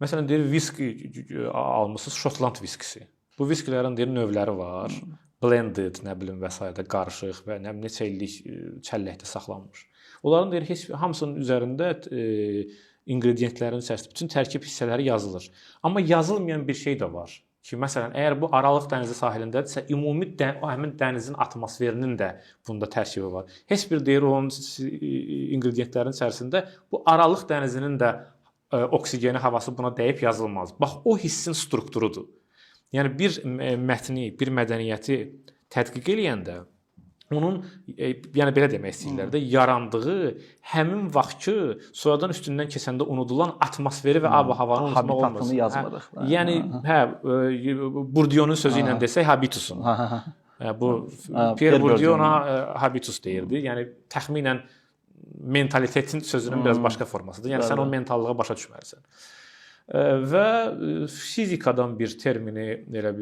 Məsələn, deyir, viski almısınız, Şotland viskisi. Bu viskilərin deyir növləri var. Blended, nə bilim və s. qarışıq və nə bilim neçə illik çəlləkdə saxlanmış. Onların deyir heç hamısının üzərində inqrediyentlərin içərisində bütün tərkib hissələri yazılır. Amma yazılmayan bir şey də var ki, məsələn, əgər bu Aralıq dənizi sahilindədirsə, ümumi həmin dənizin atmosferinin də bunda tərkibi var. Heç bir deyir onun inqrediyentlərin içərisində bu Aralıq dənizinin də oksigeni, havası buna dəyib yazılmaz. Bax, o hissin strukturudur. Yəni bir mətni, bir mədəniyyəti tədqiq eləyəndə onun, yəni belə demək istəyirlər də, yarandığı həmin vaxtki sonradan üstündən keçəndə unudulan atmosferi və ab-havanı unutmaq olmaz. Habitatını yazmırıq. Yəni Bourdieu'nun sözü ilə desək habitusun. Bu Pierre Bourdieu ona habitus deyirdi. Yəni təxminən mentalitetin sözünün biraz başqa formasıdır. Yəni sən o mentallığa başa düşməlisən. Və fizikadan bir termini elə bilir